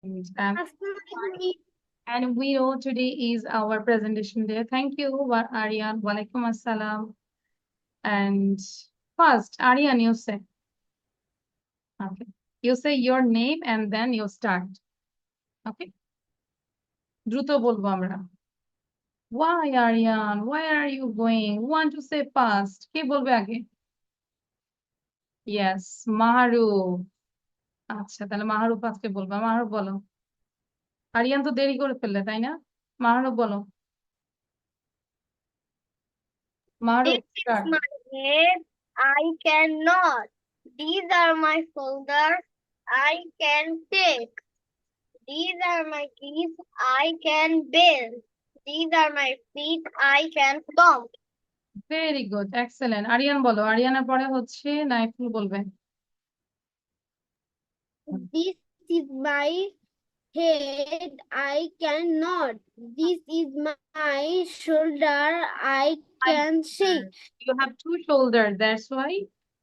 And, and we know today is our presentation day. Thank you, Aryan. Walaikum assalam. And first, Aryan, you say. Okay. You say your name and then you start. Okay. দ্রুত বলবো আমরা। Why, Aryan? Where are you going? Want to say fast? কে বলবে আগে? Yes, Mahruf. আচ্ছা, তাহলে মাহরুফ আজকে বলবে। মাহরুফ বলো। আরিয়ান তো দেরি করে ফেললে, তাই না? মাহরুফ বলো। Mahruf This is start. my head. I cannot. These are my shoulders. I can take. These are my keys. I can bend. These are my feet. I can stomp. Very good, excellent. Aryan বলো। আরিয়ানের পরে হচ্ছে নাইফুল বলবে। This is my head. I cannot. This is my shoulder. I can shake. You have two shoulders, that's why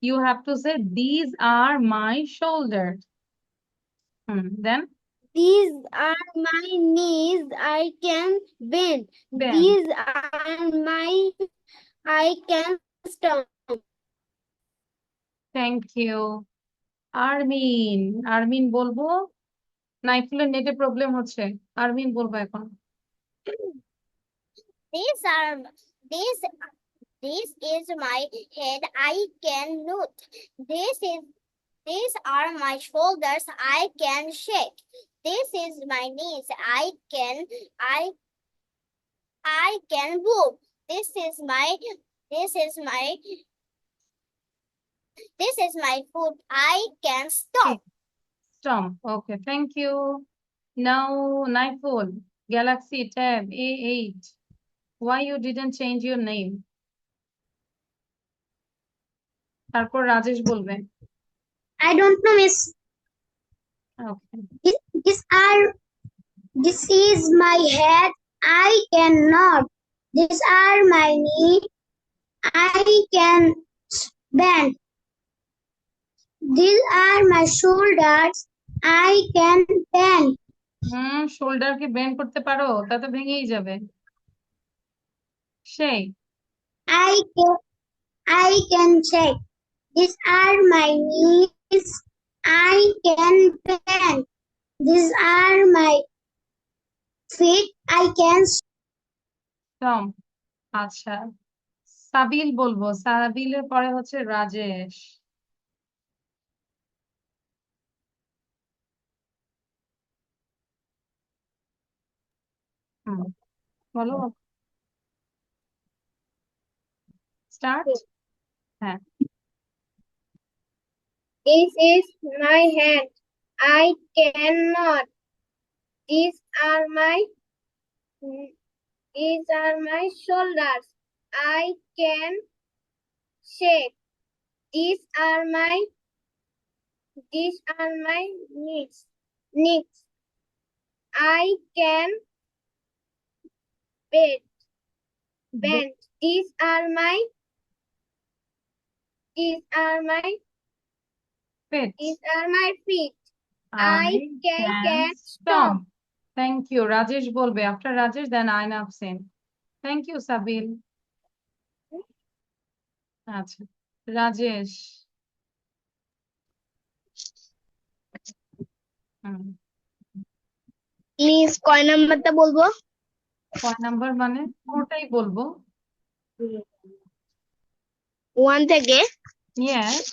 you have to say these are my shoulders. Then These are my knees. I can bend. bend. These are my. I can stomp. Thank you. Armin. Armin বলবো। নাইফুলের নেটে problem হচ্ছে। আরমিন বলবো এখন। These are this is my head. I can note. These are my shoulders. I can shake. This is my knees. I can move. This is my foot. I can stop. Stomp. Okay, thank you. Now, Naiful, Galaxy Tab A8. Why you didn't change your name? তারপর রাজেশ বলবে। I don't know, miss. Okay. This is my head. I cannot. These are my knees. I can bend. These are my shoulders. I can bend. শোল্ডারকে bend করতে পারো? তা তো ভেঙেই যাবে। সেই I can shake. These are my knees. I can bend. These are my feet. I can stump. আচ্ছা, সাবিল বলবো। সাবিলের পরে হচ্ছে রাজেশ। বলো, স্টার্ট। হ্যাঁ। This is my hand. I cannot. These are my shoulders. I can shake. These are my knees. I can bend. These are my feet. I can stomp. Thank you. Rajesh বলবে। After Rajesh then Ayna আফসিন। Thank you সাবিল। আচ্ছা, Rajesh. Miss কয় নাম্বারটা বলবো? কয় number মানে? পুরোটাই বলবো। 1 থেকে? Yes.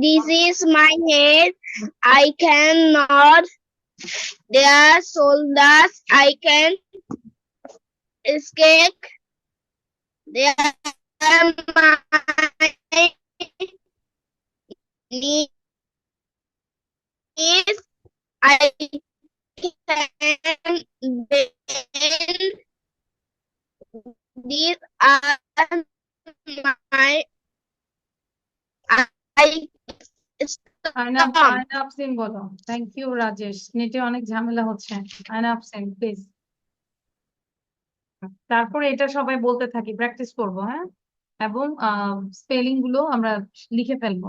This is my head. I cannot. Their shoulders. I can escape. They are my knees. I can bend. These are my Ayna Afsin বলো। Thank you Rajesh. নেটে অনেক ঝামেলা হচ্ছে। আয়না আফসিন প্লিজ। তারপরে এটা সবাই বলতে থাকি, প্র্যাকটিস করবো। হ্যাঁ, এবং স্পেলিং গুলো আমরা লিখে ফেলবো।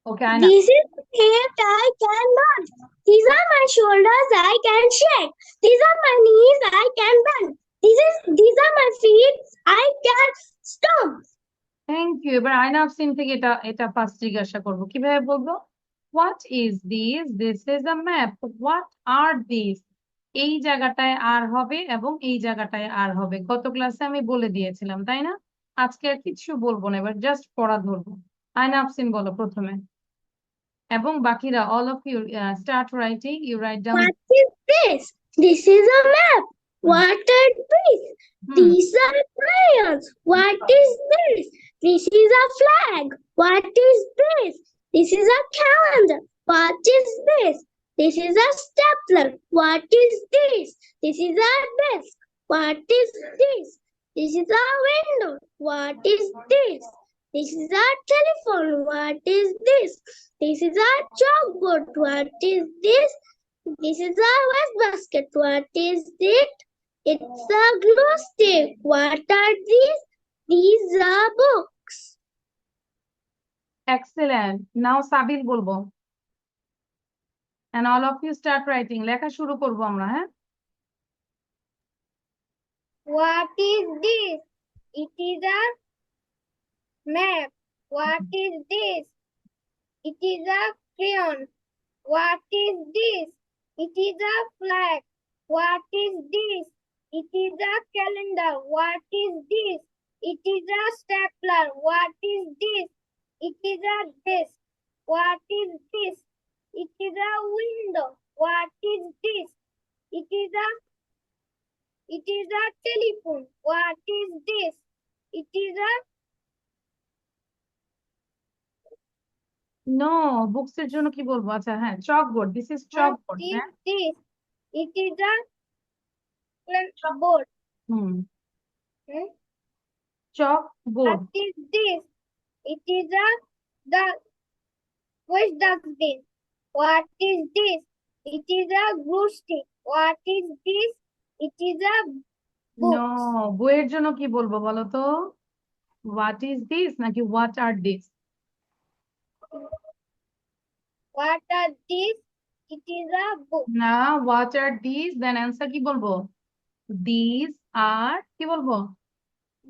ওকে আয়না। Hands I cannot. These are my shoulders I can shake. These are my knees I can bend. These are my feet I can stomp. Thank you. এবার আয়না আফসিন থেকে এটা এটা ফার্স্ট জিজ্ঞাসা করবো, কিভাবে বলবো? What is this? This is a map. What are this? এই জায়গাটায় আর হবে এবং এই জায়গাটায় আর হবে, গত ক্লাসে আমি বলে দিয়েছিলাম, তাই না? আজকে আর কিছু বলবো না, এবার জাস্ট পড়া ধরবো। আয়না আফসিন বলো প্রথমে, এবং বাকিরা all of you start writing. You write down. What is this? This is a map. What are these? These are crayons. What is this? This is a flag. What is this? This is a calendar. What is this? This is a stapler. What is this? This is a desk. What is this? This is a window. What is this? This is a telephone. What is this? This is a chalkboard. What is this? This is a wastebasket. What is it? It's a glue stick. What are these? These are books. Excellent. Now Sabil বলবো। and all of you start writing। লেখা শুরু করবো আমরা, হ্যাঁ? What is this? It is a map. What is this? It is a crayon. What is this? It is a flag. What is this? It is a calendar. What is this? It is a stapler. What is this? It is a desk. What is this? It is a window. What is this? It is a telephone. What is this? It is a no, books এর জন্য কি বলবো? আচ্ছা হ্যাঁ, chalkboard. This is chalkboard. What হ্যাঁ, is this? It is a board. Hmm, Hmm? Chalkboard. What is this? It is the waste dustbin. What is this? It is a glue stick. What is this? It is a book. No, বইয়ের জন্য কি বলবো বলো তো? What is this নাকি what are this? What are these? It is a book. না, what are this, then answer কি বলবো? দিস আর কি বলবো?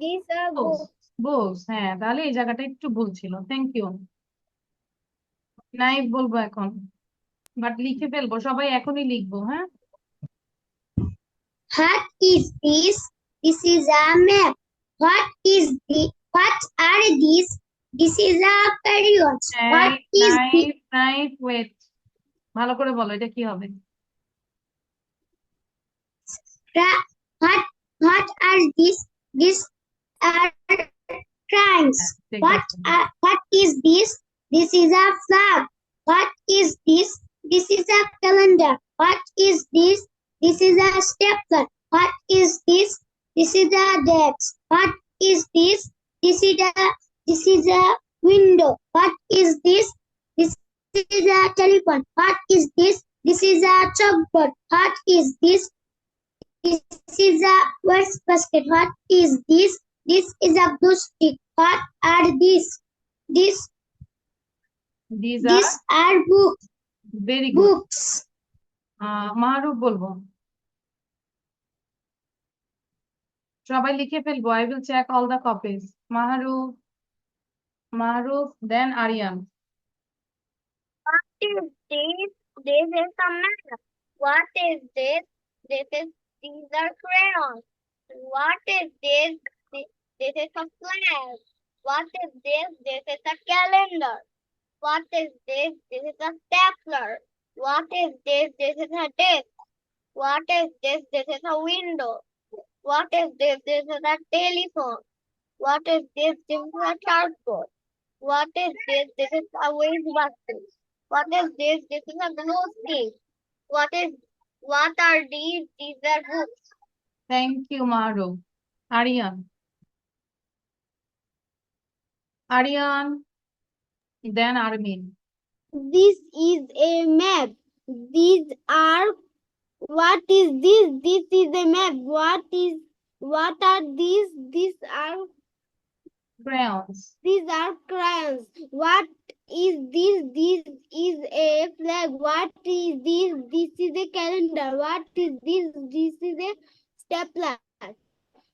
These are books. books. Books, হ্যাঁ, তাহলে এই জায়গাটা একটু ভুল ছিল। Thank you. নাইফ বলবো এখন, বাট লিখে ফেলবো, সবাই এখনই লিখবো, হ্যাঁ? What is this? This is a map. What are these? This is a crayon. What is this? Knife wait, ভালো করে বলো, এটা কি হবে? What are these? These are crayons. ঠিক What আছে। what is this? This is a flag. What is this? This is a calendar. What is this? This is a stapler. What is this? This is a desk. What is this? This is a window. What is this? This is a telephone. What is this? This is a chalkboard. What is this? This is a wastebasket. What is this? This is a glue stick. What are these? These These are books. very good. Books. Mahruf বলবো, সবাই লিখে ফেলবো। I will check all the copies. Mahruf, then Aryan. What is this? This is a map. What is this? These are crayons. What is this? This is a flag. What is this? This is a calendar. What is this? This is a stapler. What is this? This is a desk. What is this? This is a window. What is this? This is a telephone. What is this? This is a chalkboard. What is this? This is a wastebasket. What is this? This is a glue stick. What are these? These are books. Thank you, Mahruf. Aryan, then Armin. This is a map. These are. What is this? This is a map. What are these? Crayons. These are crayons. What is this is a flag. What is this? This is a calendar. What is this? This is a stapler.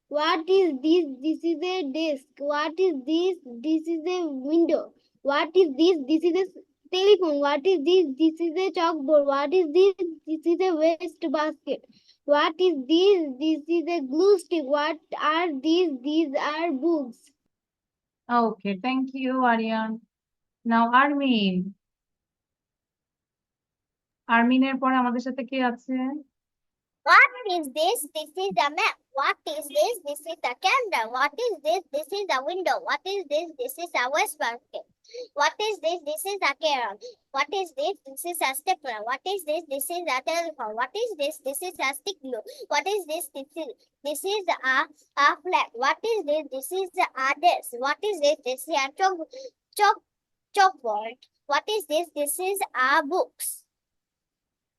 What is this? This is a desk. What is this? This is a window. What is this? This is a telephone. What is this? This is a chalkboard. What is this? This is a waste basket. What is this? This is a glue stick. What are these? These are books. Okay, thank you, Aryan. Now, Armin. আরমিনের পরে আমাদের সাথে কে আছে? What is this? This is a map. What is this? This is a calendar. What is this? This is a window. What is this? This is a waste basket. What is this? This is a carrot. What is this? This is a stapler. What is this? This is a telephone. What is this? This is a stick glue. What is this? This is a flag. What is this? This is a desk. What is this? This is a chalkboard. What is this? This is a books.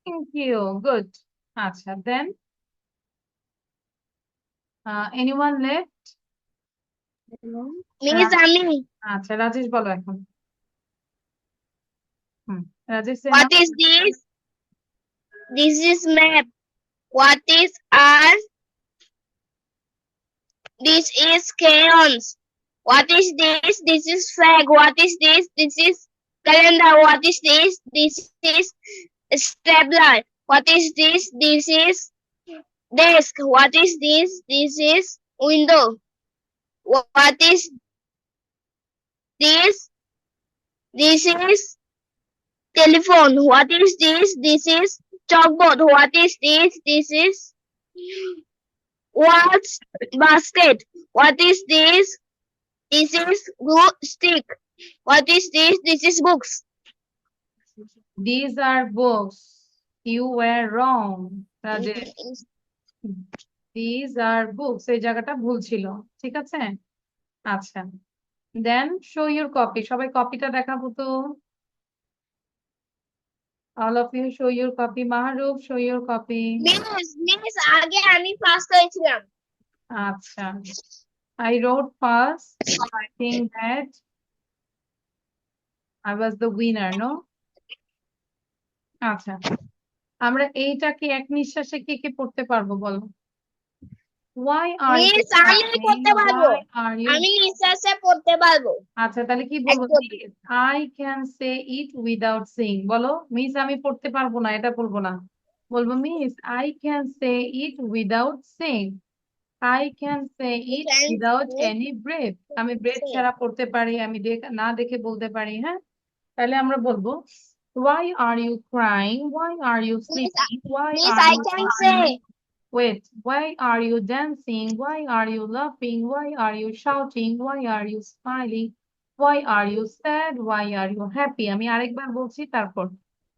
Thank you. Good. আচ্ছা, then anyone left? Miss Ami. আচ্ছা, রাজেশ বলো এখন। Rajesh say What now. is this? This is map. What is R? This is crayons. What is this? This is flag. What is this? This is calendar. What is this? This is stapler. What is this? This is desk. What is this? This is window. What is this? This is telephone. What is this? This is chalkboard. What is this? This is what's basket. What is this? This is glue stick. What is this? This is books. These are books. You were wrong, Rajesh. These are books. এই জায়গাটা ভুল ছিল, ঠিক আছে? আচ্ছা, then show your copy. সবাই কপিটা দেখাবো তো। All of you show your copy. Mahruf, show your copy. Miss আগে আমি ফার্স্ট হয়েছিলাম। আচ্ছা, I wrote first. I think that I was the winner, no? আচ্ছা, আমরা এইটাকে এক নিঃশ্বাসে কে কে পড়তে পারবো বলো? Why are you মিস আমি crying? করতে পারবো। Why are you? আমি নিঃশ্বাসে পড়তে পারবো। আচ্ছা, তাহলে কি বলবো? একদম। Please, I can say it without saying. বলো, মিস আমি পড়তে পারবো না, এটা বলবো না। বলবো miss I can say it without saying. I can say it without any breath. আমি ব্রেথ ছাড়া পড়তে পারি, আমি না দেখে বলতে পারি, হ্যাঁ? তাহলে আমরা বলবো why are you crying? Why are you sleeping? Why miss are I you can say smiling? Wait, why are you dancing? Why are you laughing? Why are you shouting? Why are you smiling? Why are you sad? Why are you happy? আমি আরেকবার বলছি, তারপর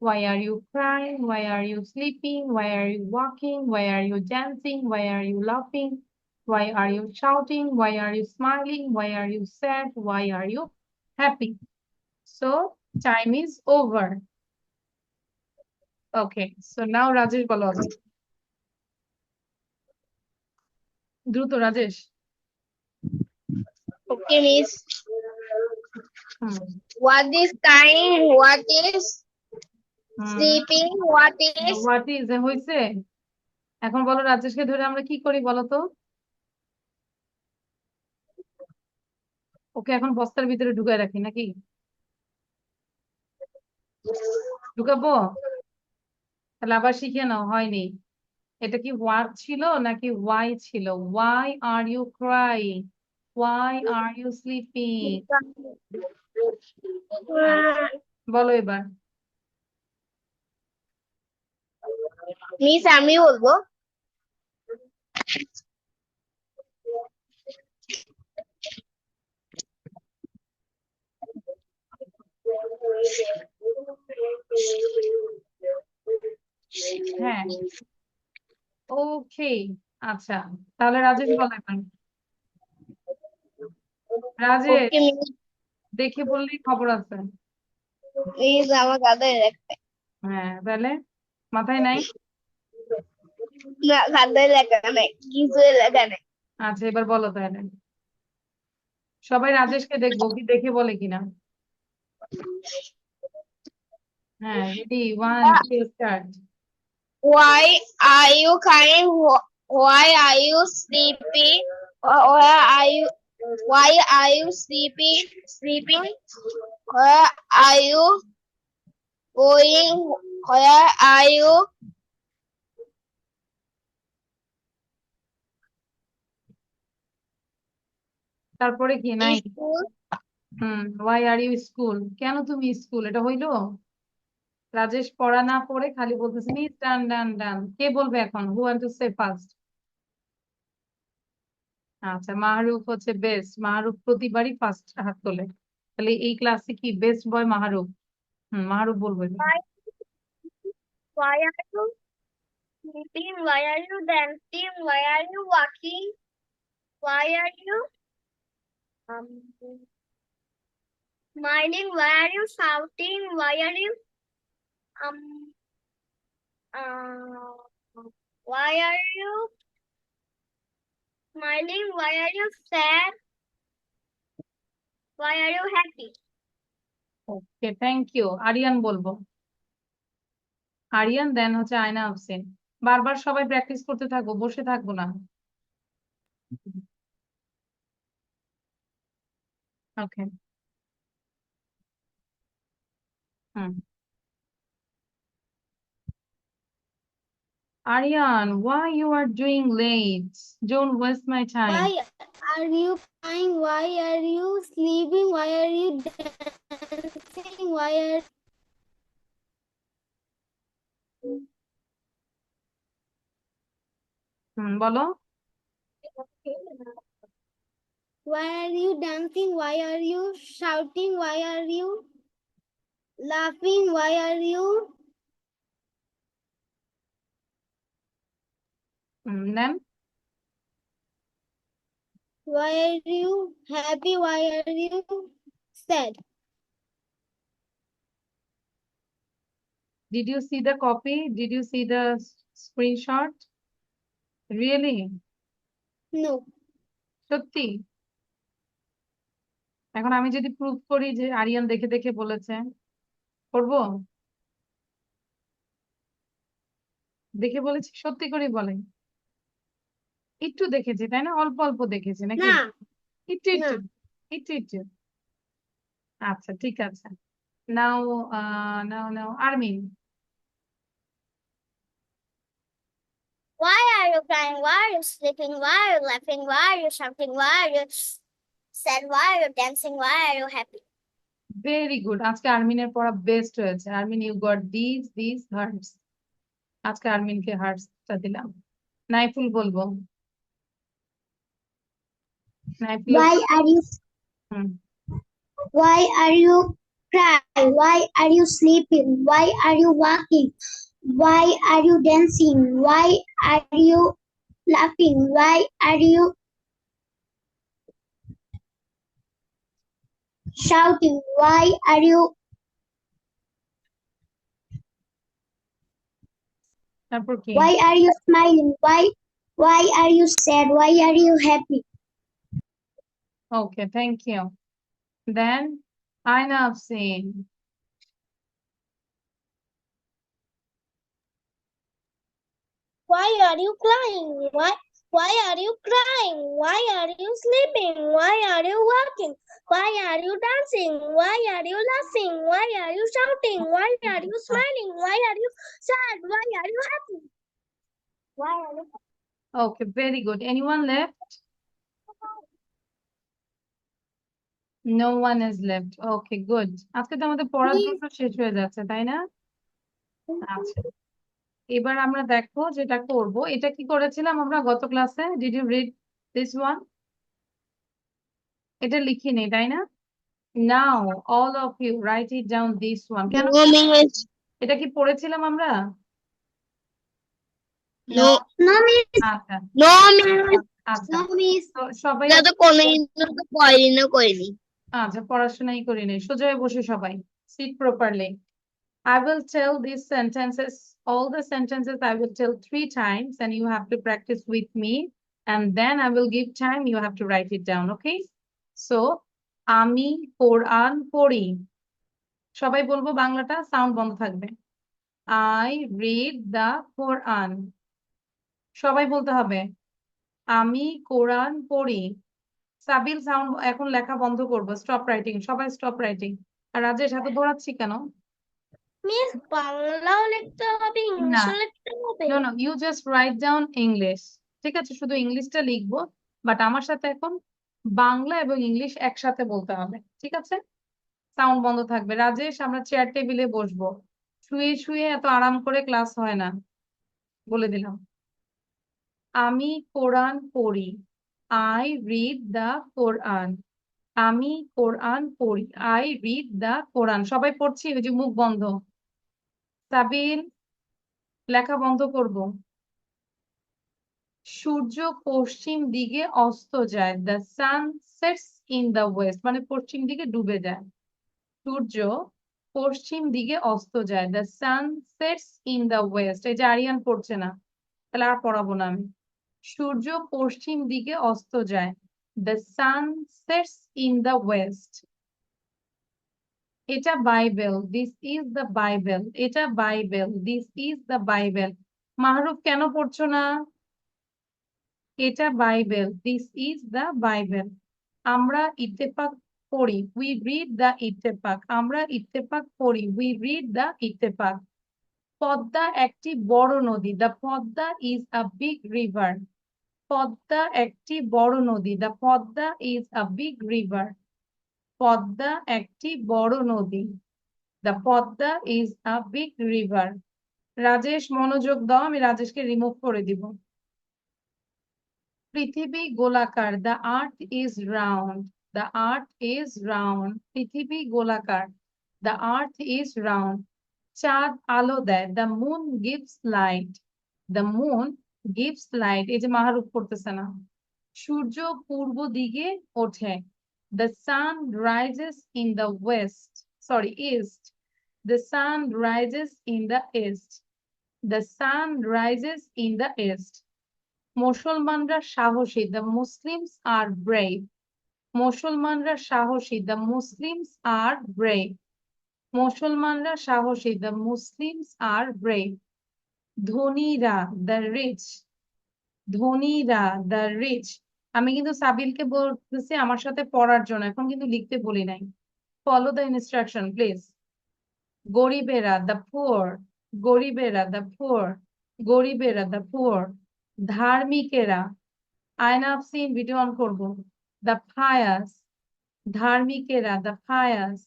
why are you crying? Why are you sleeping? Why are you walking? Why are you dancing? Why are you laughing? Why are you shouting? Why are you smiling? Why are you sad? Why are you happy? So time is over. Okay, so now Rajesh বলো আগে। দ্রুত Rajesh. okay miss. Hmm, What is crying? What is hmm. sleeping? What is what is হয়েছে? এখন বলো রাজেশকে ধরে আমরা কি করি বলো তো? ওকে এখন বস্তার ভিতরে ঢুকায় রাখি নাকি? ঢুকাবো? তাহলে আবার শিখে নাও, হয়নি। এটা কি হোয়াট ছিল নাকি ওয়াই ছিল? Why are you crying? Why are you sleeping? বলো এবার। মিস আমি বলবো। হ্যাঁ, ওকে, আচ্ছা, তাহলে রাজেশ বলো এখন। রাজেশ ওকে মিস। দেখে বললেই খবর আছে। মিস আমার কাঁধে লেখা হ্যাঁ, তাহলে মাথায় নাই? না, কাঁধে লেখা নেই, কিছুই লেখা নেই। আচ্ছা, এবার বলো তাহলে। সবাই রাজেশকে দেখবো কি দেখে বলে কিনা। হ্যাঁ, ready, 1, 2, start. Why are you crying? Why are you sleepy? Why are you sleeping? Where are you going? Where are you? তারপরে কি নাই? School. why are you school? কেন তুমি স্কুল? এটা হইলো? রাজেশ পড়া না পড়ে খালি বলতেছে মিস ডান ডান ডান। কে বলবে এখন? Who want to say first? আচ্ছা, মাহরুফ হচ্ছে বেস্ট। মাহরুফ প্রতিবারই ফার্স্ট হাত তোলে। তাহলে এই ক্লাসে কি বেস্ট বয় মাহরুফ? মাহরুফ বলবো এবার। Why are you sleeping? Why are you dancing? Why are you walking? Why are you smiling? Why are you shouting? Why are you um why are you smiling? Why are you sad? Why are you happy? Okay, thank you. Aryan বলবো। আরিয়ান দেন হচ্ছে আয়না আফসিন। বারবার সবাই practice করতে থাকবো, বসে থাকবো না। ওকে। হুম। Aryan, why you are doing late? Don't waste my time. Why are you crying? Why are you sleeping? Why are you dancing? Why are বলো। Why are you dancing? Why are you shouting? Why are you laughing? Why are you Then happy? Why are you sad? did you see the copy? Did you see the screenshot? Really? No. সত্যি? এখন আমি যদি prove করি যে আরিয়ান দেখে দেখে বলেছে, করবো? দেখে বলেছি, সত্যি করে বলে। একটু দেখেছি তাই না? অল্প অল্প দেখেছি নাকি? না একটু না একটু একটু একটু। আচ্ছা, ঠিক আছে। নাও নাও নাও Armin. Why are you crying? Why are you sleeping? Why are you laughing? Why are you shouting? Why are you sad? Why are you dancing? Why are you happy? Very good. আজকে আরমিনের পড়া বেস্ট হয়েছে। Armin, you got this hearts. আজকে আরমিনকে হার্টসটা দিলাম। নাইফুল বলবো। Naiful. Why are you hmm. Why are you crying? Why are you sleeping? Why are you walking? Why are you dancing? Why are you laughing? Why are you shouting? Why are you তারপর কি? Why are you smiling? Why are you sad? Why are you happy? Okay, thank you. Then Ayna Afsin. Why are you crying? Why are you crying? Why are you sleeping? Why are you walking? Why are you dancing? Why are you laughing? Why are you shouting? Why are you smiling? Why are you sad? Why are you happy? Why are you okay, very good. Anyone left? No one is left. Okay, good. আজকে তো আমাদের পড়ার জন্য শেষ হয়ে যাচ্ছে তাই না? আচ্ছা, এবার আমরা দেখো যেটা করব। এটা কি করেছিলাম আমরা গত ক্লাসে? Did you read this one? এটা লিখিনি তাই না? Now all of you write it down this one. কেন? এটা কি পড়েছিলাম আমরা? No, no, miss. আচ্ছা No, miss. আচ্ছা, No, miss. তো সবাই এটা তো কোনোদিন তো করিনি। আচ্ছা, পড়াশোনাই করিনি। সোজা হয়ে বসে সবাই, sit properly. I will tell these sentences, all the sentences I will tell 3 times and you have to practice with me, and then I will give time, you have to write it down, okay? So, আমি কোরআন পড়ি। সবাই বলবো বাংলাটা, sound বন্ধ থাকবে। I read the কোরআন। সবাই বলতে হবে আমি কোরআন পড়ি। সাবিল, সাউন্ড এখন লেখা বন্ধ করবো, স্টপ রাইটিং, সবাই স্টপ রাইটিং। আর রাজেশ, এত দৌড়াচ্ছি কেন? মিস, বাংলাও লিখতে হবে, না, ইংলিশও লিখতে হবে? No no, you just write down English. ঠিক আছে, শুধু ইংলিশটা লিখবো, বাট আমার সাথে এখন বাংলা এবং ইংলিশ একসাথে বলতে হবে। ঠিক আছে, সাউন্ড বন্ধ থাকবে। রাজেশ, আমরা চেয়ার টেবিলে বসবো, শুয়ে শুয়ে এত আরাম করে ক্লাস হয় না, বলে দিলাম। আমি কোরআন পড়ি। আই রিড দ্য কোরআন। আমি কোরআন পড়ি। আই রিড দ্য কোরআন। সবাই পড়ছি, ওই যে মুখ বন্ধ। সাবিল, লেখা বন্ধ করব। সূর্য পশ্চিম দিকে অস্ত যায়, the sun sets in the West, মানে পশ্চিম দিকে ডুবে যায়। সূর্য পশ্চিম দিকে অস্ত যায়, the sun sets in the West. এই যে আরিয়ান পড়ছে না, তাহলে আর পড়াবো না আমি। সূর্য পশ্চিম দিকে অস্ত যায়, the sun sets in the west. এটা Bible, this is the Bible. এটা Bible, this is the Bible. Mahruf, কেন পড়ছো না? এটা Bible, this is the Bible. আমরা ইত্তেফাক পড়ি, উই রিড দ্য ইত্তেফাক। আমরা ইত্তেফাক পড়ি, we read the Ittefaq. Padma একটি বড় নদী, the Padma is a big river. Padma একটি বড় নদী, the Padma is a big river. Padma একটি বড় নদী, the Padma is a big river. Rajesh, মনোযোগ দাও, আমি রাজেশকে রিমুভ করে দিব। পৃথিবী গোলাকার, the earth is round. The earth is round. পৃথিবী গোলাকার, দ্য আর্থ ইজ রাউন্ড। চাঁদ আলো দেয়, the moon gives light. The moon gives light. এই যে মাহারুফ করতেছে না। সূর্য পূর্ব দিকে ওঠে, the sun rises in the West, sorry east. The sun rises in the east. The sun rises in the east. মুসলমানরা সাহসী, দ্য মুসলিমস আর ব্রেভ। মুসলমানরা সাহসী, দ্য মুসলিমস আর ব্রেভ। মুসলমানরা সাহসী, দ্য মুসলিমস আর ব্রেভ। ধনীরা, the rich. ধনীরা, the rich. আমি কিন্তু সাবিলকে বলতেছি আমার সাথে পড়ার জন্য, এখন কিন্তু লিখতে বলি নাই। Follow the instruction please. গরিবেরা, দ্য পুয়ার। গরিবেরা, দ্য পুয়ার। গরিবেরা, দ্য পুয়ার। ধার্মিকেরা, আয়নাফসিন, ভিডিও অন করবো। The pious. ধার্মিকেরা, দ্য ফায়াস।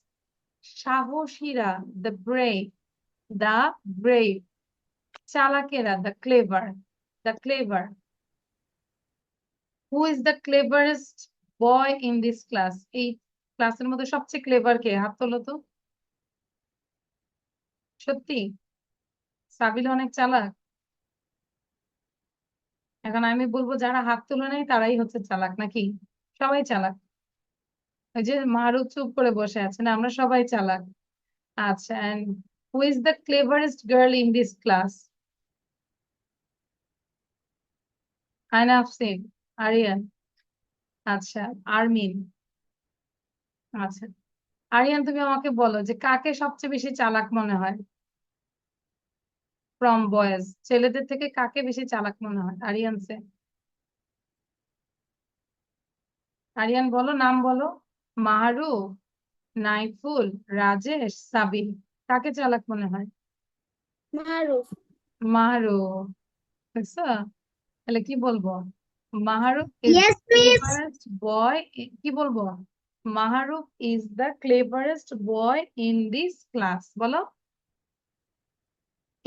সাহসীরা, দ্য ব্রেভ। The brave. চালাকেরা, the clever. The clever. Who is the cleverest boy in this class? এই ক্লাসের মধ্যে সবচেয়ে ক্লেভার কে? হাত তোলো তো। সত্যি সাবিল অনেক চালাক? এখন আমি বলবো যারা হাত তোলে নাই তারাই হচ্ছে চালাক নাকি? সবাই চালাক? ওই যে মারুফ চুপ করে বসে আছে, না আমরা সবাই চালাক। আচ্ছা, and who is the cleverest girl in this class? আয়না আফসিন, আরিয়ান, আচ্ছা, আরমিন। আচ্ছা, আরিয়ান, তুমি আমাকে বলো যে কাকে সবচেয়ে বেশি চালাক মনে হয় ফ্রম বয়েজ? ছেলেদের থেকে কাকে বেশি চালাক মনে হয় আরিয়ান সে? আরিয়ান বলো, নাম বলো। মাহরুফ, নাইফুল, রাজেশ, সাবিল, কাকে চালাক মনে হয়? মারুফ। মাহরুফ। দেখছো? তাহলে কি বলবো? Mahruf is Yes, miss. Cleverest boy. কি বলবো? Mahruf is the cleverest boy in this class, বলো।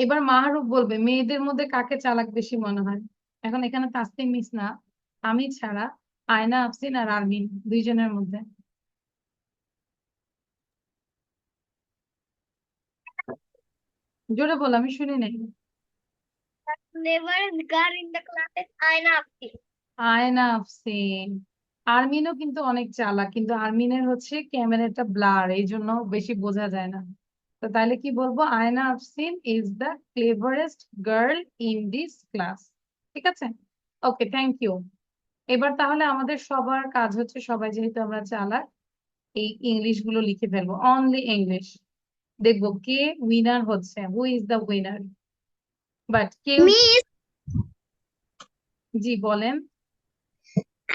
এবার মাহরুফ বলবে মেয়েদের মধ্যে কাকে চালাক বেশি মনে হয়। এখন এখানে তাসনিম মিস না, আমি ছাড়া, আয়না আফসিন আর আরমিন, দুইজনের মধ্যে। জোরে বলো, আমি শুনি নাই। Cleverest girl in the class is Aina Afti. আয়না আফসিন। আরমিনও কিন্তু অনেক চালাক, কিন্তু আরমিনের হচ্ছে ক্যামেরাটা ব্লার, এই জন্য বেশি বোঝা যায় না। তো তাহলে কি বলবো? Ayna Afsin is the cleverest girl in this class. ঠিক আছে, ওকে, থ্যাংক ইউ। এবার তাহলে আমাদের সবার কাজ হচ্ছে, সবাই যেহেতু আমরা চালাক, এই ইংলিশ গুলো লিখে ফেলবো, অনলি ইংলিশ। দেখবো কে উইনার হচ্ছে, হু ইজ দ্য উইনার। বাট কেউ, মিস, জি বলেন।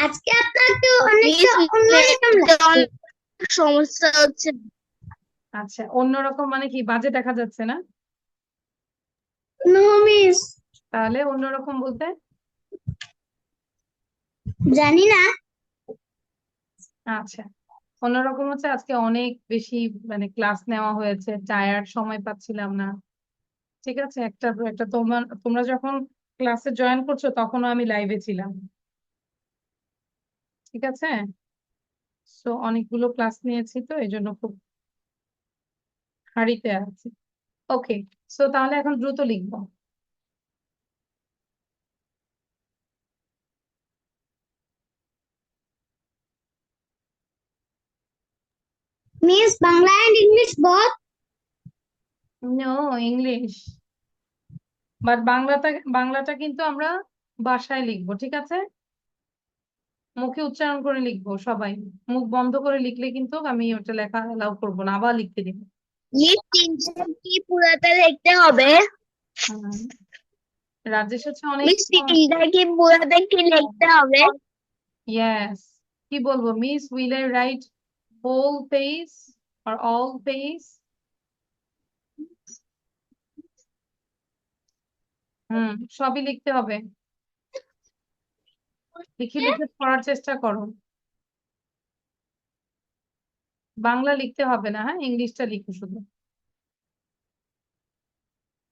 আজকে আপনাকে অনেকটা অন্যরকম লাগছে। সমস্যা হচ্ছে। আচ্ছা, অন্যরকম মানে কি, বাজে দেখা যাচ্ছে না? নো মিস, তাহলে অন্যরকম বলতে? জানি না। আচ্ছা, অন্যরকম হচ্ছে আজকে অনেক বেশি মানে ক্লাস নেওয়া হয়েছে, টায়ার্ড, সময় পাচ্ছিলাম না। ঠিক আছে, একটা একটা তোমরা যখন ক্লাসে জয়েন করছো তখনও আমি লাইভে ছিলাম। ঠিক আছে, সো অনেকগুলো ক্লাস নিয়েছি তো এই জন্য খুব হারিতে আছি। ওকে, সো তাহলে এখন দ্রুত লিখবো। मिस बांग्ला एंड इंग्लिश बहुत। নো ইংলিশ, বাট বাংলাটা কিন্তু আমরা বাসায় লিখবো, ঠিক আছে? মুখে উচ্চারণ করে লিখবো সবাই। মুখ বন্ধ করে লিখলে কিন্তু আমি ওটা লেখা এলাও করবো না, আবার লিখতে দিব। মিস তিনটা কি পুরাটা লিখতে হবে? হুম, রাজেশ হচ্ছে অনেক মিস তিনটা কি পুরাটা কি লিখতে হবে? ইয়েস। কি বলবো, miss will I write whole page or all page? সবই লিখতে হবে। লিখে লিখে পড়ার চেষ্টা করো। বাংলা লিখতে হবে না, হ্যাঁ, ইংলিশটা লিখো শুধু।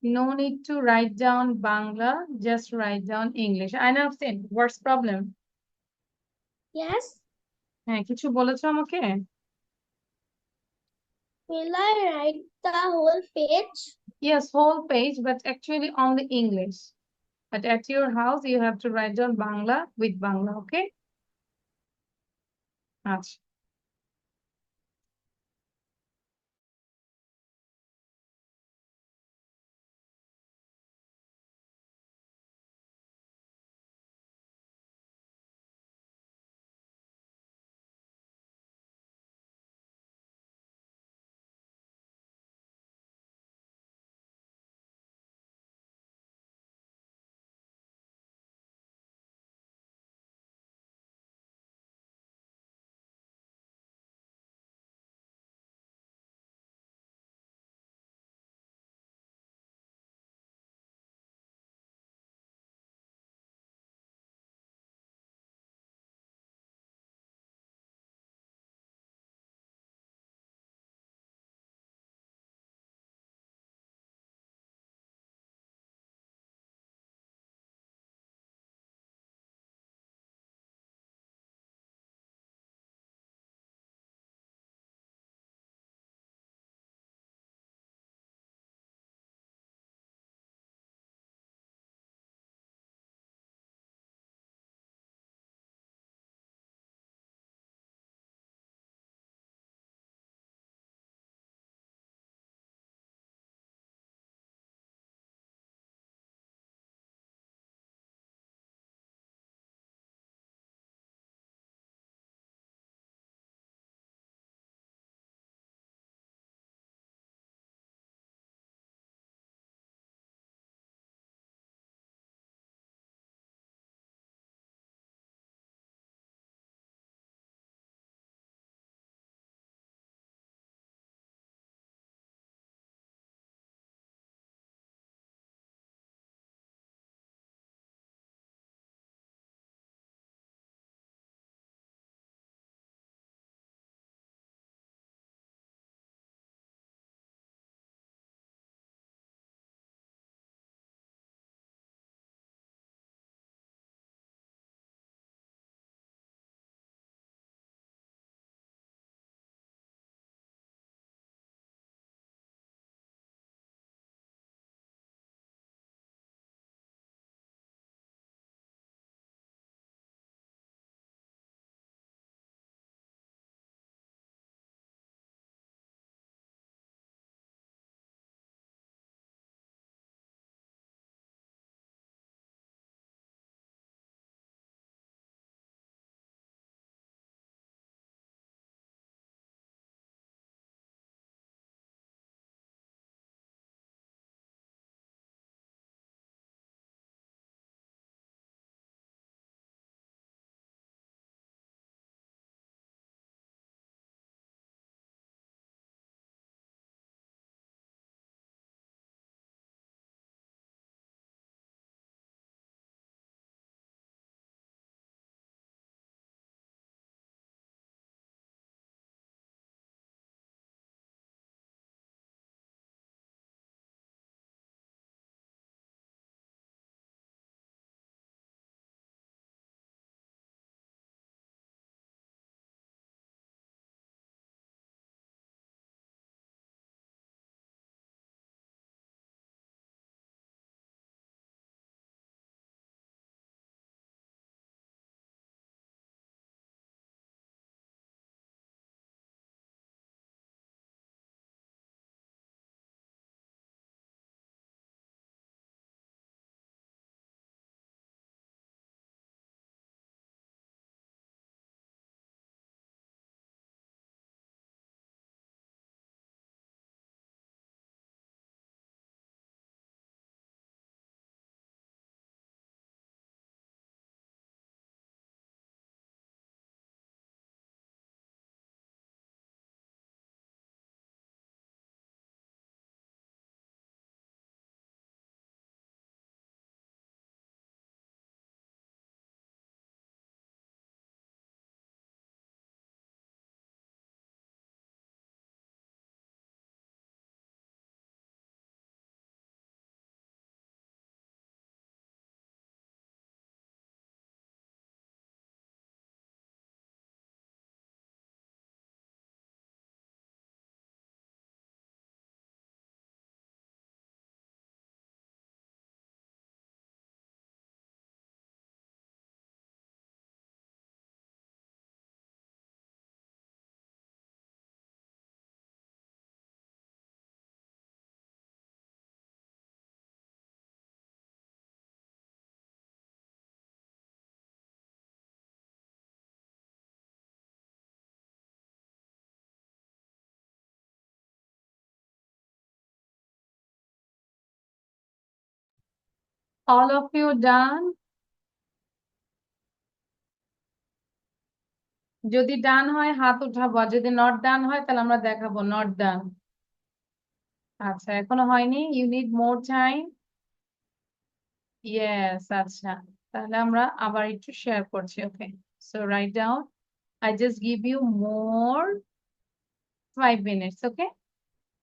No need to write down Bangla, just write down English. I understand. What's problem? Yes. হ্যাঁ, কিছু বলেছো আমাকে? Will I write the whole page? Yes, whole page, but actually only English. But at your house, you have to write down Bangla with Bangla, okay? আচ্ছা। All of you done? যদি ডান হয় হাত উঠাবো, আর যদি নট ডান হয় তাহলে আমরা দেখাবো নট ডান। আচ্ছা, এখনো হয়নি? You need more time? Yes, আচ্ছা, তাহলে আমরা আবার একটু শেয়ার করছি। Okay, so write down, I just give you more 5 minutes, okay?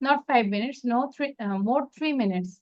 Not 5 minutes, no, more 3 minutes.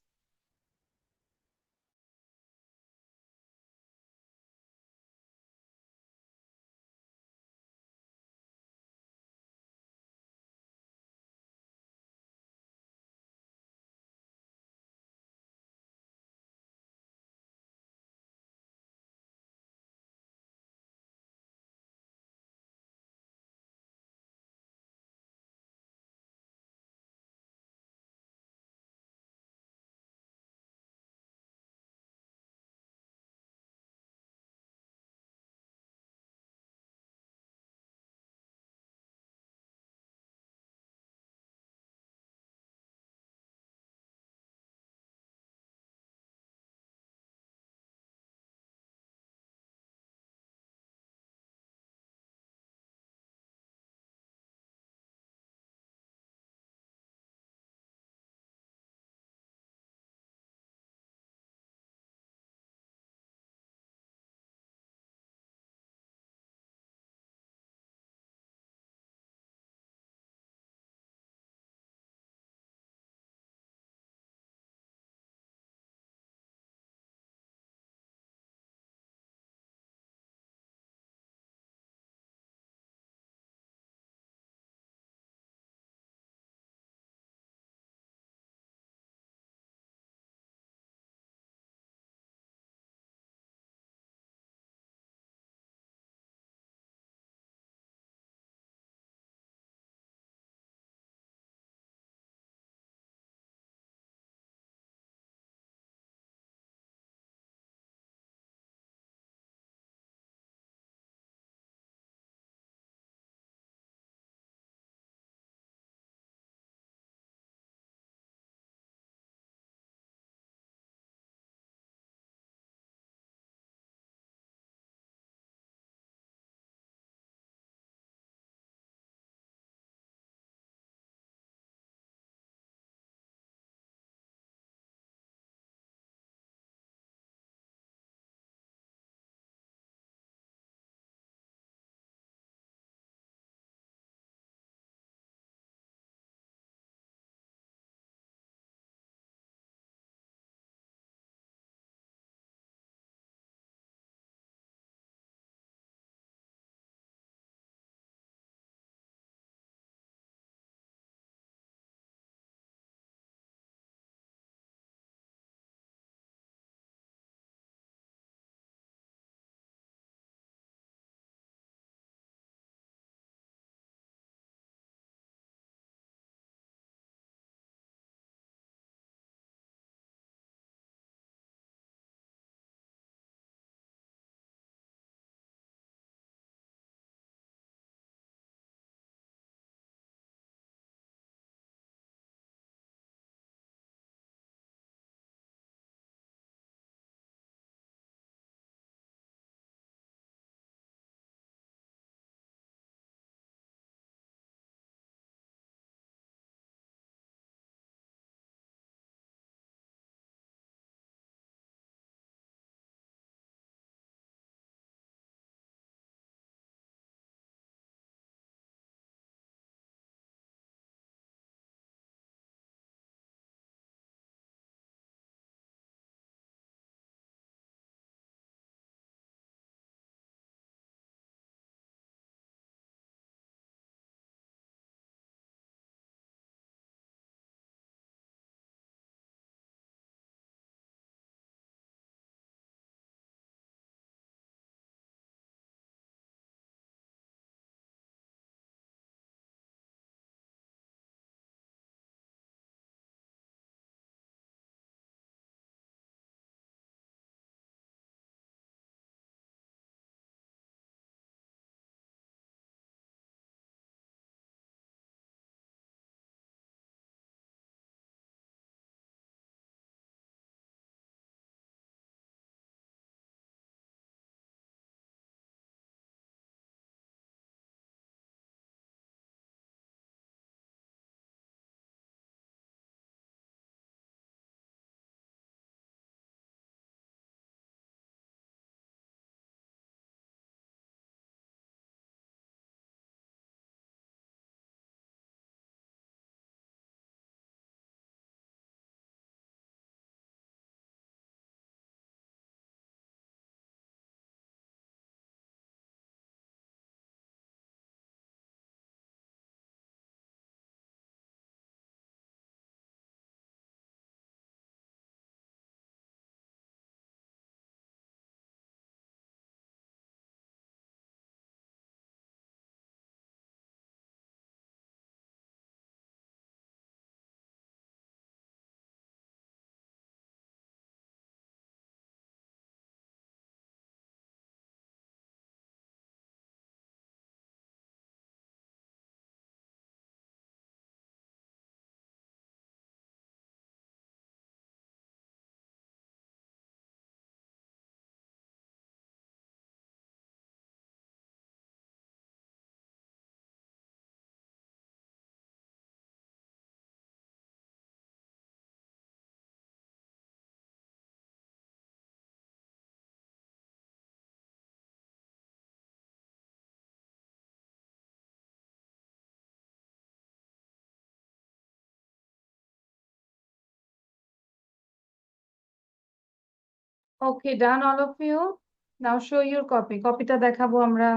Okay, done all of you. Now show your copy. কপিটা দেখাবো আমরা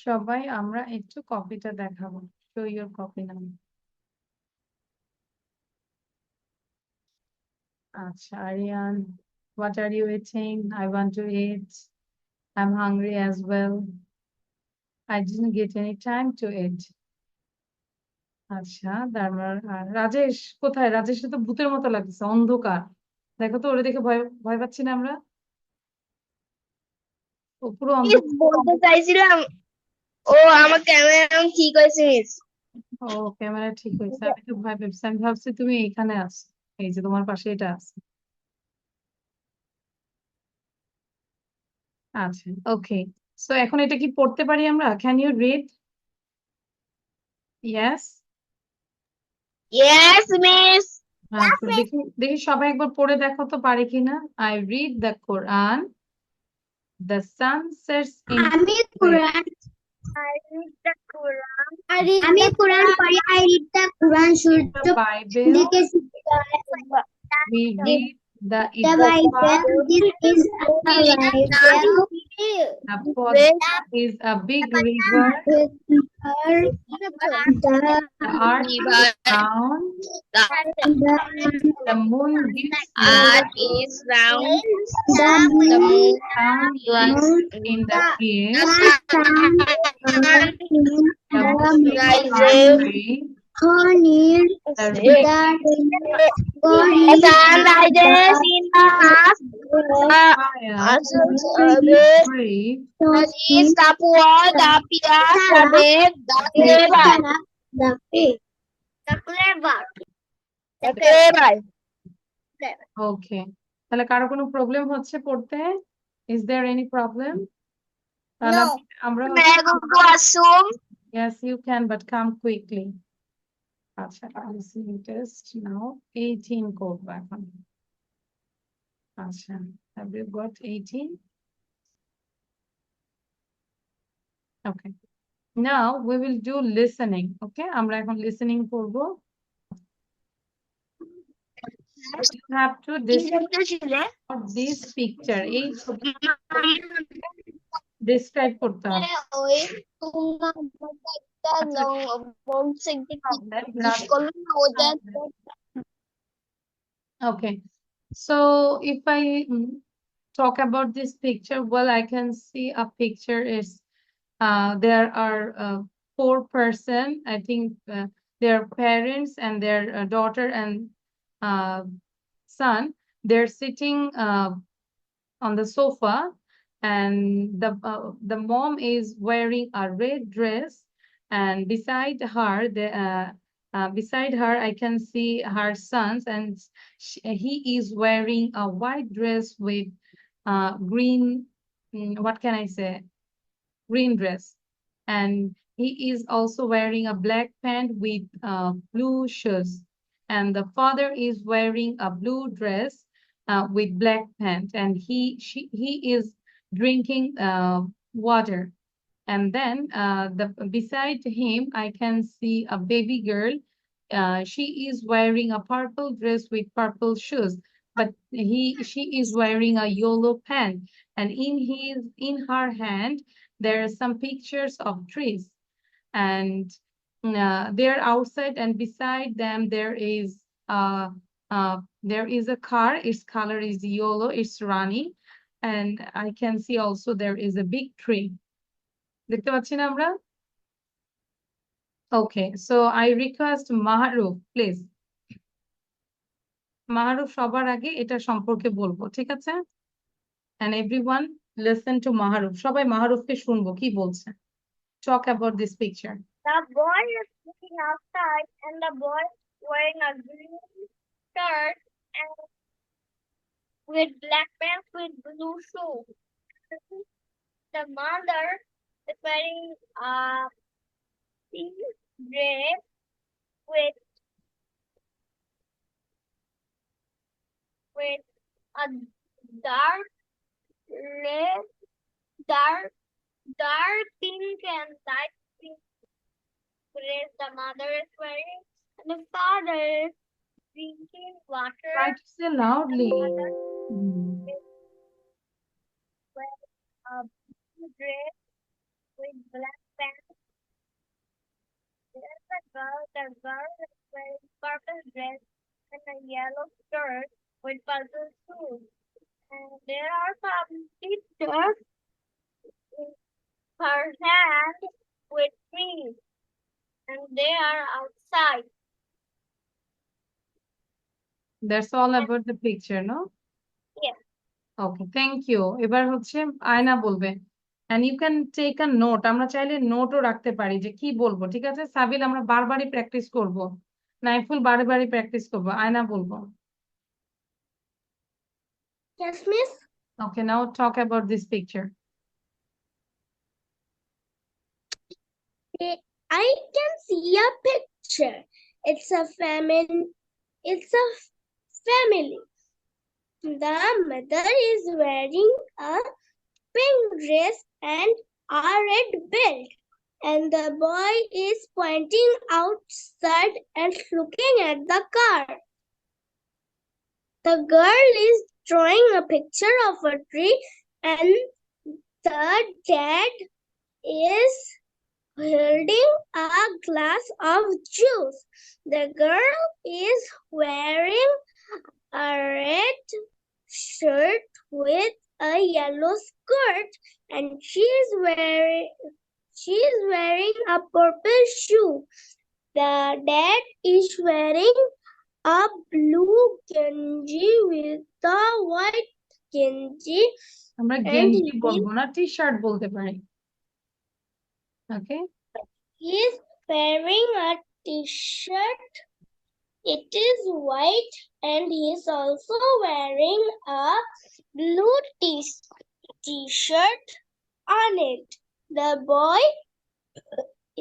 সবাই, আমরা একটু কপিটা দেখাবো। Show your copy now. আচ্ছা, Aryan, what are you eating? I want to eat. I'm hungry as well. I didn't get any time to eat. আচ্ছা, তারপর রাজেশ কোথায়? রাজেশকে তো ভূতের মতো লাগছে, অন্ধকার। দেখো তো, ওরে দেখে ভয় ভয় পাচ্ছি না আমরা? ও পুরো মিস অন্ধকার। বলতে চাইছিলাম ও আমার ক্যামেরা ঠিক হয়েছে মিস। ও ক্যামেরা ঠিক হয়েছে, আমি তো ভয় পেয়েছি, আমি ভাবছি তুমি এখানে আছো, এই যে তোমার পাশে এটা আছে। আচ্ছা, ওকে। সো এখন এটা কি পড়তে পারি আমরা? Can you read? Yes. Yes miss. আচ্ছা, দেখি দেখি সবাই একবার পড়ে দেখো তো পারে কিনা। I read the Quran, the sun sets in আমি কোরআন আমি কোরআন পড়ি। I read the Quran Surya the Bible, দিকে we read the the Bible. Ittafaq. This is a Bible. The Quds is a big river. The earth is round. The moon gives Is round. the sun is in the east. The moon is hungry. Honey, The the rain sun rises in the fire is brave. is the poor, the pious, the dead, the clever. The clever. Okay. তাহলে কারো কোনো problem হচ্ছে পড়তে? Is there any problem? তাহলে No. আমরা May I go to assume? yes you can but come quickly. আচ্ছা, listening test now 18 করব এখন। আচ্ছা, have you got 18? Okay. Now we will do listening. Okay, আমরা এখন listening করব। You have to describe this picture. এই ছবি describe করতে হবে। Okay, so if I talk about this picture, well, I can see a picture is there are four person. I think their parents and their daughter and uh, son. They're sitting on the sofa, and the mom is wearing a red dress, and beside her I can see her sons, and he is wearing a white dress with green, what can I say, green dress, and he is also wearing a black pant with blue shoes, and the father is wearing a blue dress with black pant, and he is drinking water. And then beside him I can see a baby girl. She is wearing a purple dress with purple shoes, but she is wearing a yellow pant, and in her hand there are some pictures of trees, and they're outside, and beside them there is a car. Its color is yellow. It's running, and I can see also there is a big tree. দেখতে পাচ্ছি না আমরা? Okay, so I request Maharuf, please. Maharuf সবার আগে এটা সম্পর্কে বলবো, ঠিক আছে? And everyone listen to Maharuf. সবাই মাহরুফকে শুনবো কি বলছে। Talk about this picture. The boy is sitting outside, and the boy wearing a green shirt and with black pants with blue shoes. The mother is wearing a pink dress with a dark red, dark pink and light pink dress the mother is wearing. And the father drinking water. Try to say loudly. Mother Hmm. wears a blue dress with black pants. There's a girl. The girl is wearing purple dress and a yellow skirt with purple shoes. And there are some pictures in her hand with trees, and they are outside. That's all about the picture, no? Yes. Okay, thank you. এবার হচ্ছে আয়না বলবে, and you can take a note। আমরা চাইলে নোটও রাখতে পারি যে কি বলবো, ঠিক আছে? সাবিল আমরা বারবারই প্র্যাকটিস করব, নাইফুল বারবারই প্র্যাকটিস করবো, আয়না বলবো। Yes, miss. Okay, now talk about this picture. I can see a picture. It's a family. It's a family. The mother is wearing a pink dress and a red belt, and the boy is pointing outside and looking at the car. The girl is drawing a picture of a tree, and the dad is holding a glass of juice. The girl is wearing a red shirt with a yellow skirt, and she is wearing a purple shoe. The dad is wearing a blue genji with a white genji, আমরা and গেঞ্জি বলবো না, T shirt বলতে পারি। ওকে, he is wearing a t-shirt. It is white, and he is also wearing a blue t-shirt on it. The boy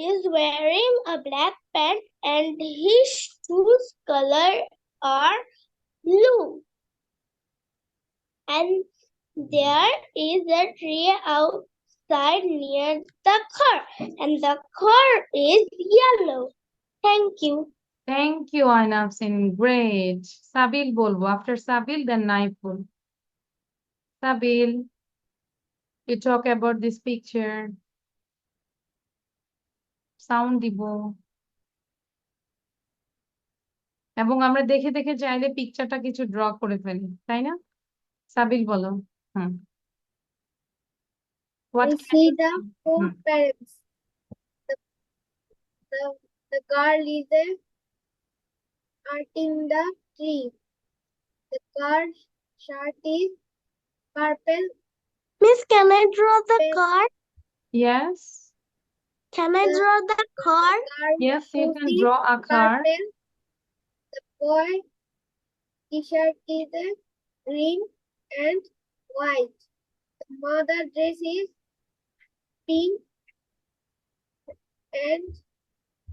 is wearing a black pant, and his shoes color are blue. And there is a tree outside near the car, and the car is yellow. Thank you. Thank you Ayna Afsin, great. Sabil বলবো, after Sabil then Naiful. Sabil, you talk about this picture, sound দিব, এবং আমরা দেখে দেখে চাইলে পিকচারটা কিছু draw করে ফেলি, তাই না? সাবিল বলো। হুম, what I can see you the see? four hmm, parents. The girl is cutting the tree. The girl's shirt is purple. Miss, can I draw the car? yes, Can I draw the car? yes, you can draw a car. Purple. The boy t-shirt is green and white. The mother dress is pink and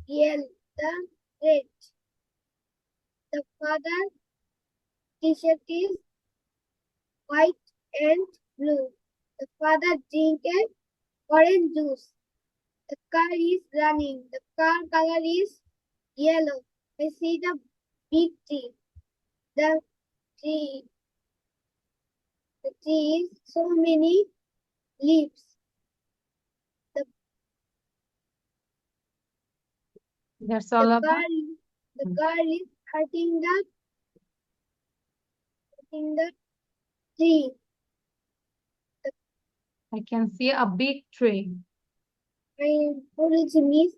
yellow. The red. The father t-shirt is white and blue. The father drinking orange juice. The car is running. The car color is yellow. I see the big tree. The tree is so many leaves. That's all about. The girl is cutting the tree. I can see a big tree. I apologize, miss.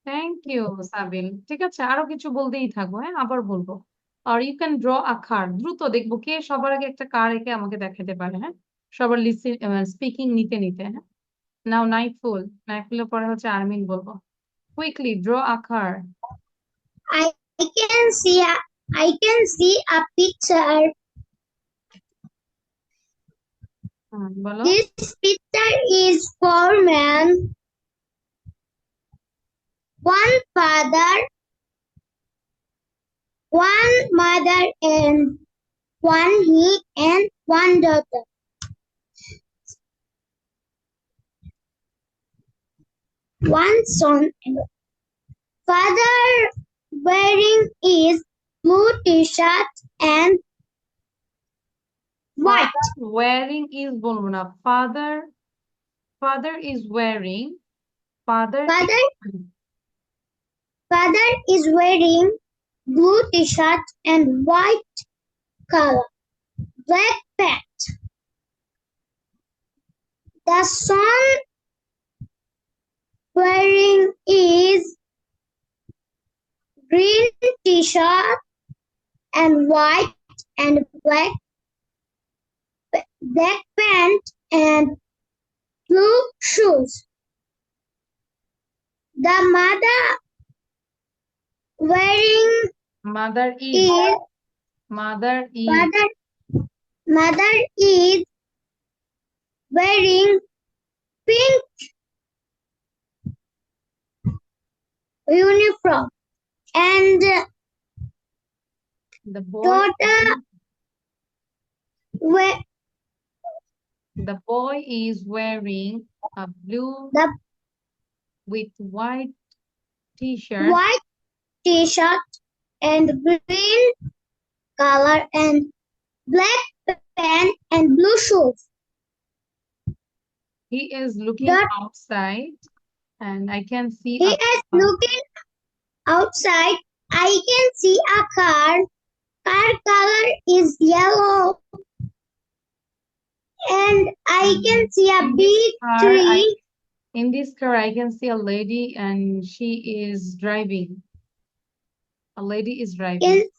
Thank you Sabil. ঠিক আছে, আরো কিছু বলতেই থাকবো, হ্যাঁ, আবার বলবো। আর you can draw a car. দ্রুত দেখবো কে সবার আগে একটা কার এঁকে আমাকে দেখাতে পারে, হ্যাঁ, সবার স্পিকিং নিতে নিতে। হ্যাঁ, নাও নাইফুল, নাইফুলের পরে হচ্ছে আরমিন বলবো। Quickly draw a car. I can see a picture. বলো। This picture is four men, one father, one mother, and one he and one daughter. One son. Father wearing is blue t-shirt and white. Father wearing is বলবো না। Father is wearing. Father Father is wearing blue t-shirt and white color black pant. The son wearing is green t-shirt and white and black pant and blue shoes. The mother wearing mother is is mother is mother is wearing pink uniform and the boy daughter the boy is wearing a blue the with white t-shirt white t-shirt and green color and black pant and blue shoes. he is looking outside and I can see He a is car. looking outside. I can see a car. Car color is yellow. And I can see a big tree. In this car, I can see a lady and she is driving. A lady is driving.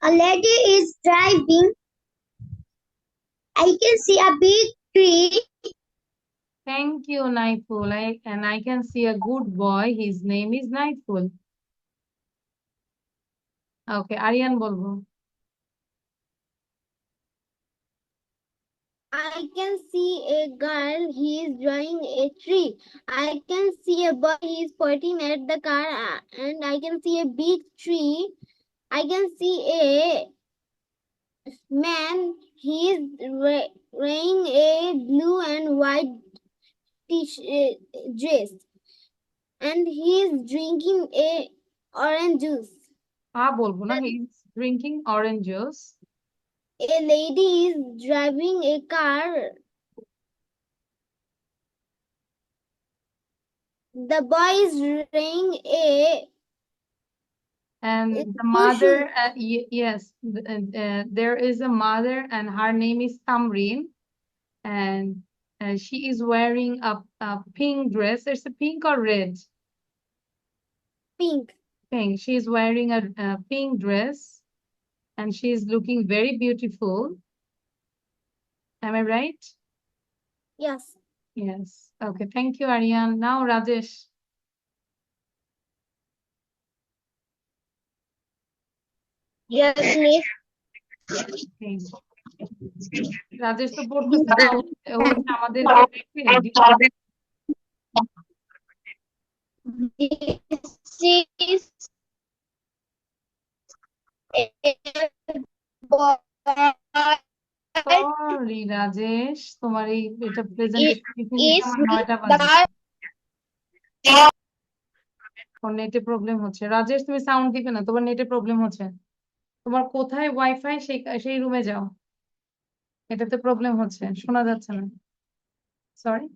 A lady is driving. I can see a big tree. Thank you, Naiful. And I can see a good boy. His name is Naiful. Okay, Aryan bolbo. I can see a girl, he is drawing a tree. I can see a boy, he is pointing at the car, and I can see a big tree. I can see a man, he is wearing a blue and white dress, and he is drinking a orange juice. Bolbo na, he is drinking orange juice. A lady is driving a car. The boy is wearing a And the mother, yes, there is a mother and her name is Tamrin. And she is wearing a pink dress. It's a pink or red? Pink. Pink. She is wearing a pink dress and she is looking very beautiful. Am I right? Yes. Yes. Okay. Thank you, Aryan. Now, Rajesh. Yes, miss. Okay. Rajesh তো পড়তেছে না, ও হচ্ছে আমাদের sorry Rajesh, তোমার এই এটা presentation 9টা বাজে। তোমার নেটে প্রবলেম হচ্ছে। রাজেশ তুমি সাউন্ড দিবে না, তোমার নেটে প্রবলেম হচ্ছে। তোমার কোথায় ওয়াইফাই সেই রুমে যাও, এটাতে প্রবলেম হচ্ছে, শোনা যাচ্ছে না। Sorry,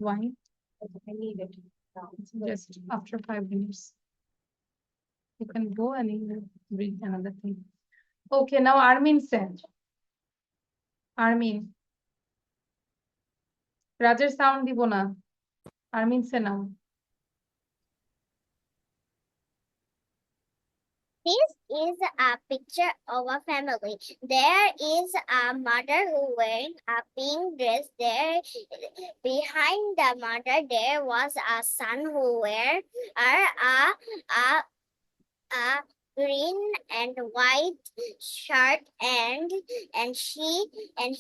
why? I need it just after 5 minutes. You can go and you will read another thing. Okay, now Armin said. Armin. Rajesh sound দিব না। Armin say now. This is a picture of a family. There is a mother who wearing a pink dress. There, behind the mother, there was a son who wear a green and white shirt and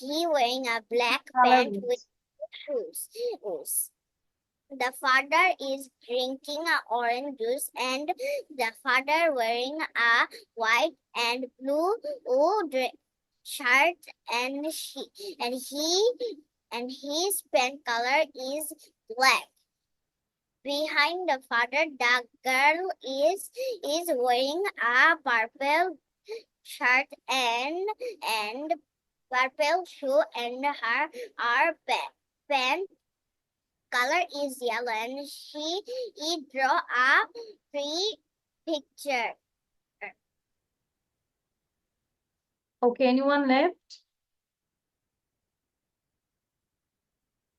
he wearing a black pant with shoes. The father is drinking a orange juice and the father wearing a white and blue shirt and his pant color is black. behind the father. The girl is wearing a purple shirt and purple shoe, and her pant color is yellow, and she draw a tree picture. Okay, anyone left?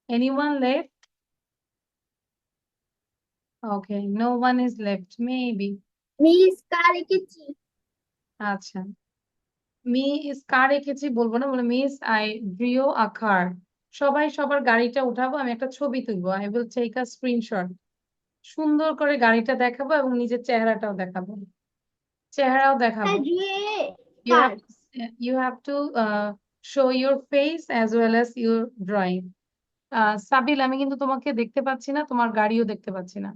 Anyone left? Okay, no one is left. Maybe. Miss Karikechi. আচ্ছা, miss কার এঁকেছি বলবো না, বলে miss I ড্রিও আ কার। সবাই সবার গাড়িটা উঠাবো, আমি একটা ছবি তুলবো। I will take a screenshot. সুন্দর করে গাড়িটা দেখাবো এবং নিজের চেহারাটাও দেখাবো। চেহারাও দেখাবো। You have you have to show your face as well as your drawing. সাবিল, আমি কিন্তু তোমাকে দেখতে পাচ্ছি না, তোমার গাড়িও দেখতে পাচ্ছি না।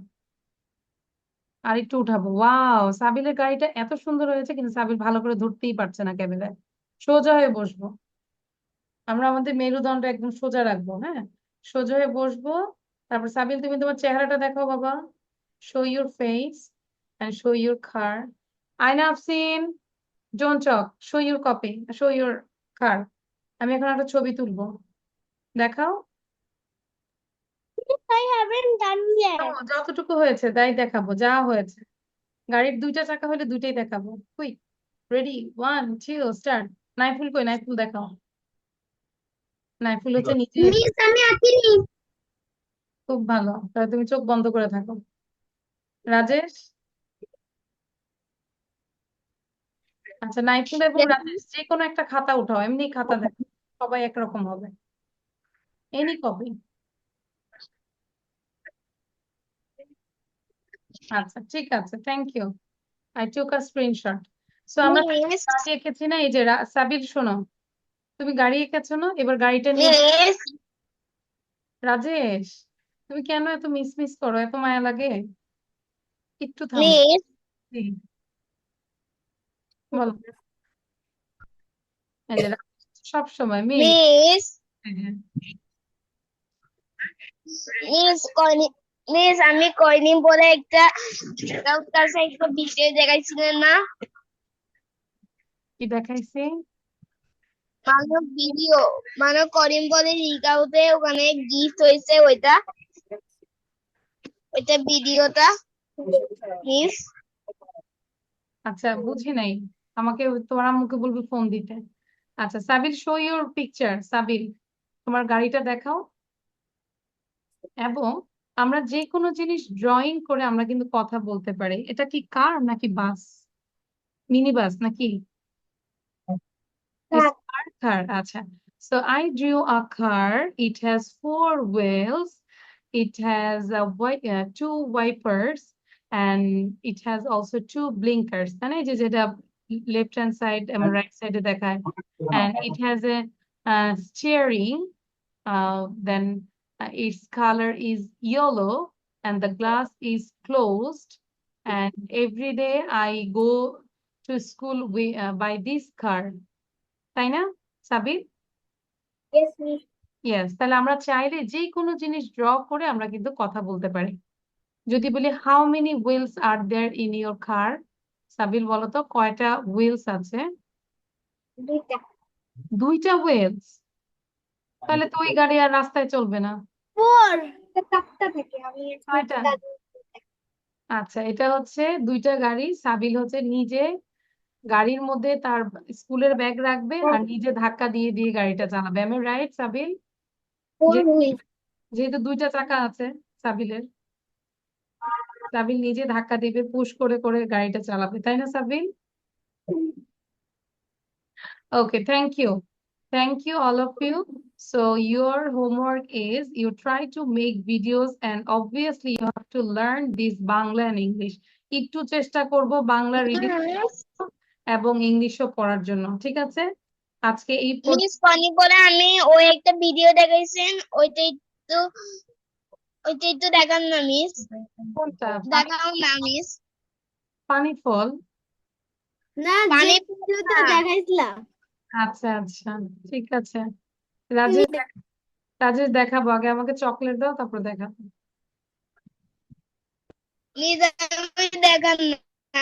আর একটু উঠাবো। ওয়াও, সাবিলের গাড়িটা এত সুন্দর হয়েছে, কিন্তু সাবিল ভালো করে ধরতেই পারছে না ক্যামেরায়। সোজা হয়ে বসবো, আমরা আমাদের মেরুদণ্ড একদম সোজা রাখবো। হ্যাঁ, সোজা হয়ে বসবো। তারপর সাবিল, তুমি তোমার চেহারাটা দেখাও বাবা। Show your face and show your car. Ayna Afsin, don't talk, show your copy, show your car. আমি এখন একটা ছবি তুলবো, দেখাও। I haven't done yet. যতটুকু হয়েছে তাই দেখাবো, যা হয়েছে। গাড়ির দুইটা চাকা হলে দুইটাই দেখাবো। Quick, ready, 1 2 start. নাইফুল কই? নাইফুল দেখাও। নাইফুল হচ্ছে নিচে। মিস আমি আঁকিনি। খুব ভালো, তাহলে তুমি চোখ বন্ধ করে থাকো। রাজেশ, আচ্ছা নাইফুল এবং রাজেশ যে কোনো একটা খাতা উঠাও, এমনি খাতা দেখো, সবাই একরকম হবে। Any copy. আচ্ছা ঠিক আছে, thank you. I took a screenshot. সো আমরা মিস গাড়ি এঁকেছি না, এই যে সাবির শোনো, তুমি গাড়ি এঁকেছো না, এবার গাড়িটা নিয়ে। মিস রাজেশ, তুমি কেন এত মিস মিস করো? এত মায়া লাগে? একটু থামো। মিস জি, বলো। এই যে সব সময় মিস। মিস মিস কইনি। মিস আমি কইনি বলে একটা কাছে একটা ভিডিও দেখাইছিলেন না? কি দেখাইছি? মানে ভিডিও, মানে করিম বলে রিগাউতে ওখানে গিফট হয়েছে, ওইটা ওইটা ভিডিওটা মিস। আচ্ছা বুঝি নাই, আমাকে তোমার আম্মুকে বলবি ফোন দিতে। আচ্ছা Sabir, show your picture. Sabir, তোমার গাড়িটা দেখাও। এবং আমরা যে কোনো জিনিস ড্রয়িং করে আমরা কিন্তু কথা বলতে পারি। এটা কি কার নাকি বাস? মিনি বাস নাকি? It's car. আচ্ছা, so I drew a car. It has 4 wheels. It has two wipers, and it has also 2 blinkers. তাই না? এই যে যেটা লেফট হ্যান্ড সাইড এবং রাইট সাইডে দেখায়। And it has a steering. Then its color is yellow, and the glass is closed. And every day I go to school by this car. তাই না সাবির? Yes miss. ইয়েস, তাহলে আমরা চাইলে যে কোনো জিনিস ড্র করে আমরা কিন্তু কথা বলতে পারি। যদি বলি how many wheels are there in your car, Sabil বলো তো কয়টা হুইলস আছে? দুইটা। 2টা হুইলস? তাহলে তো ওই গাড়ি আর রাস্তায় চলবে না। ফোর। চারটা থাকে, আমি কয়টা? আচ্ছা, এটা হচ্ছে 2টা গাড়ি। সাবিল হচ্ছে নিজে গাড়ির মধ্যে তার স্কুলের ব্যাগ রাখবে আর নিজে ধাক্কা দিয়ে দিয়ে গাড়িটা চালাবে। আমি রাইট সাবিল? ফোর যে- হুইল। যেহেতু 2টা চাকা আছে সাবিলের, সাবিল নিজে ধাক্কা দিবে, পুশ করে করে গাড়িটা চালাবে, তাই না সাবিল? Okay, thank you. Thank you, all of you. So your homework is you try to make videos, and obviously you have to learn this Bangla and English. একটু চেষ্টা করব বাংলা রিডিং এবং ইংলিশও পড়ার জন্য, ঠিক আছে? আজকে এই মিস ফানি করে আমি ওই একটা ভিডিও দেখাইছেন, ওইটাই তো দেখান না মিস। কোনটা? দেখাও না মিস। পানি ফল? না, যে ভিডিওটা দেখাইছিলাম। আচ্ছা আচ্ছা, ঠিক আছে। রাজেশ রাজেশ দেখাবো, আগে আমাকে চকলেট দাও, তারপর দেখাবো। প্লিজ আমি দেখান না